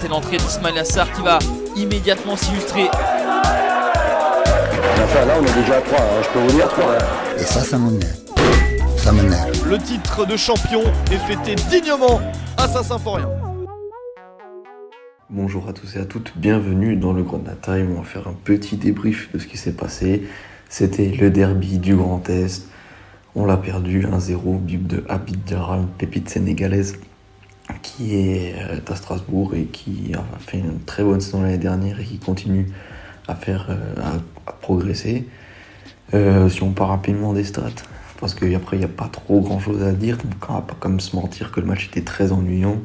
C'est l'entrée d'Ismail Assar qui va immédiatement s'illustrer. Là, on est déjà à 3, je peux vous dire 3. Et ça m'énerve. Ça m'énerve. Le titre de champion est fêté dignement à Saint-Symphorien. Bonjour à tous et à toutes, bienvenue dans le Grenat Time. On va faire un petit débrief de ce qui s'est passé. C'était le derby du Grand Est. On l'a perdu 1-0, but de Habib Diarra, une pépite sénégalaise qui est à Strasbourg et qui a fait une très bonne saison l'année dernière et qui continue à progresser. Si on part rapidement des stats, parce qu'après il n'y a pas trop grand chose à dire, donc on va pas comme se mentir que le match était très ennuyant.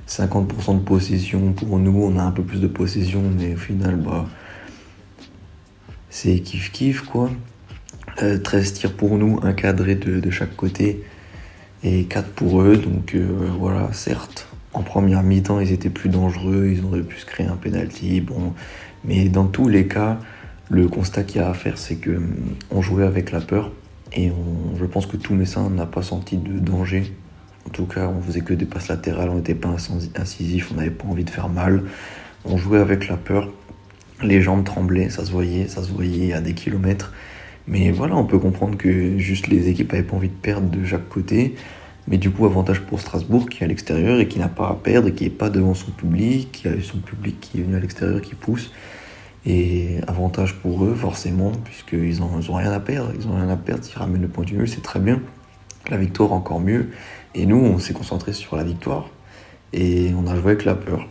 50% de possession pour nous, on a un peu plus de possession, mais au final c'est kiff quoi. 13 tirs pour nous, un cadré de chaque côté et 4 pour eux, donc voilà, certes en première mi-temps ils étaient plus dangereux, ils auraient pu se créer un penalty, mais dans tous les cas le constat qu'il y a à faire c'est que on jouait avec la peur et je pense que tout Messin n'a pas senti de danger. En tout cas, on faisait que des passes latérales, on n'était pas incisif, on n'avait pas envie de faire mal. On jouait avec la peur, les jambes tremblaient, ça se voyait à des kilomètres. Mais voilà, on peut comprendre que juste les équipes n'avaient pas envie de perdre de chaque côté. Mais du coup, avantage pour Strasbourg qui est à l'extérieur et qui n'a pas à perdre et qui n'est pas devant son public, qui a son public qui est venu à l'extérieur, qui pousse. Et avantage pour eux, forcément, puisqu'ils n'ont rien à perdre. Ils n'ont rien à perdre, s'ils ramènent le point du nul, c'est très bien. La victoire, encore mieux. Et nous, on s'est concentré sur la victoire et on a joué avec la peur.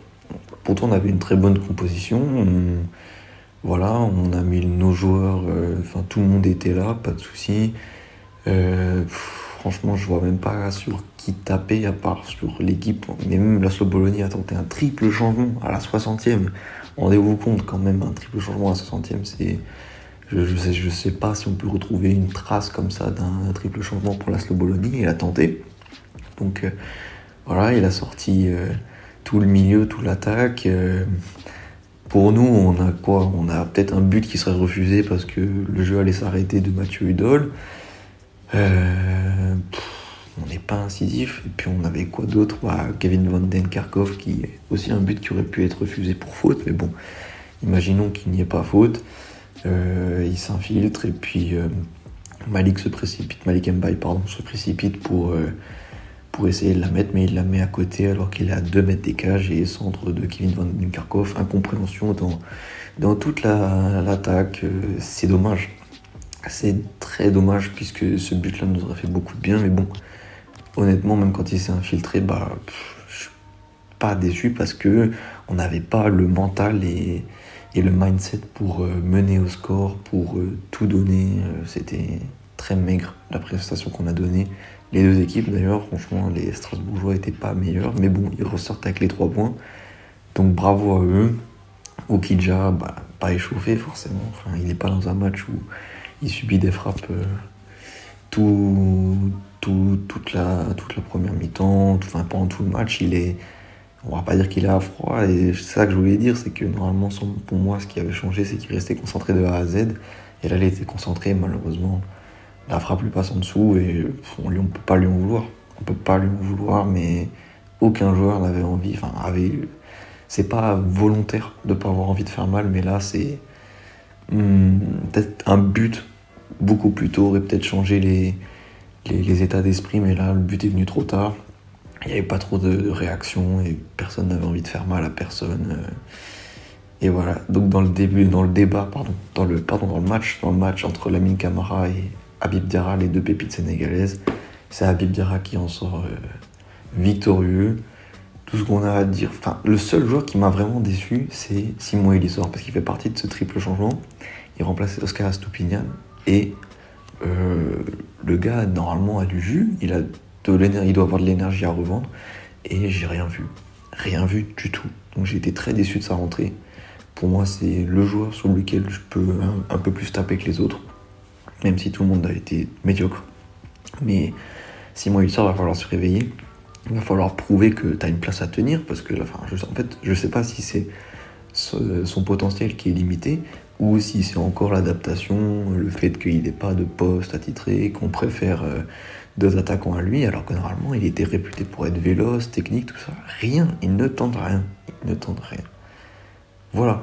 Pourtant, on avait une très bonne composition. On a mis nos joueurs, tout le monde était là, pas de soucis. Franchement, je vois même pas sur qui taper à part sur l'équipe. Mais même Laszlo Bologna a tenté un triple changement à la 60e. Rendez-vous compte quand même, un triple changement à la 60e, c'est... Je sais pas si on peut retrouver une trace comme ça d'un triple changement pour Laszlo Bologna. Il a tenté. Donc il a sorti tout le milieu, toute l'attaque. Pour nous, on a quoi ? On a peut-être un but qui serait refusé parce que le jeu allait s'arrêter de Mathieu Hudol. On n'est pas incisif. Et puis on avait quoi d'autre ? Kevin Van Den Kerkhoff qui est aussi un but qui aurait pu être refusé pour faute. Mais bon, imaginons qu'il n'y ait pas faute. Il s'infiltre et puis Malik Mbaye se précipite pour essayer de la mettre, mais il la met à côté alors qu'il est à 2 mètres des cages et centre de Kevin Van Den Kerkhoff. Incompréhension dans toute l'attaque. C'est dommage. C'est très dommage puisque ce but-là nous aurait fait beaucoup de bien, mais bon, honnêtement, même quand il s'est infiltré, je suis pas déçu parce que on n'avait pas le mental et le mindset pour mener au score, pour tout donner. C'était très maigre la prestation qu'on a donnée. Les deux équipes d'ailleurs, franchement, les Strasbourgeois n'étaient pas meilleurs, mais bon, ils ressortent avec les 3 points. Donc bravo à eux. Okidja, pas échauffé forcément. Enfin, il n'est pas dans un match où il subit des frappes toute la première mi-temps, pendant tout le match. On va pas dire qu'il est à froid, et c'est ça que je voulais dire, c'est que normalement, pour moi, ce qui avait changé, c'est qu'il restait concentré de A à Z, et là, il était concentré, malheureusement, la frappe lui passe en dessous, et on peut pas lui en vouloir. On peut pas lui en vouloir, mais aucun joueur n'avait envie, c'est pas volontaire de pas avoir envie de faire mal, mais là, c'est peut-être un but beaucoup plus tôt aurait peut-être changé les états d'esprit, mais là, le but est venu trop tard. Il n'y avait pas trop de réaction et personne n'avait envie de faire mal à personne. Et voilà. Donc dans le match entre Lamine Camara et Habib Diarra, les deux pépites sénégalaises, c'est Habib Diarra qui en sort victorieux. Tout ce qu'on a à dire. Le seul joueur qui m'a vraiment déçu, c'est Simon Elisor, parce qu'il fait partie de ce triple changement. Il remplace Oscar Estupiñán et le gars normalement a du jus. Il doit avoir de l'énergie à revendre et j'ai rien vu du tout. Donc j'ai été très déçu de sa rentrée. Pour moi, c'est le joueur sur lequel je peux un peu plus taper que les autres, même si tout le monde a été médiocre. Mais Simon Elisor, va falloir se réveiller. Il va falloir prouver que tu as une place à tenir, parce que je sais pas si c'est son potentiel qui est limité ou si c'est encore l'adaptation, le fait qu'il n'ait pas de poste attitré, qu'on préfère 2 attaquants à lui, alors que normalement il était réputé pour être véloce, technique, tout ça. Rien, il ne tente rien. Voilà.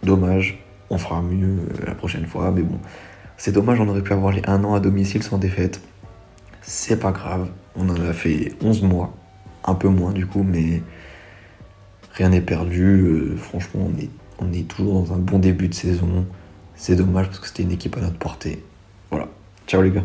Dommage, on fera mieux la prochaine fois, mais bon. C'est dommage, on aurait pu avoir les 1 an à domicile sans défaite. C'est pas grave, on en a fait 11 mois. Un peu moins du coup, mais rien n'est perdu. Franchement, on est toujours dans un bon début de saison. C'est dommage parce que c'était une équipe à notre portée. Voilà. Ciao les gars.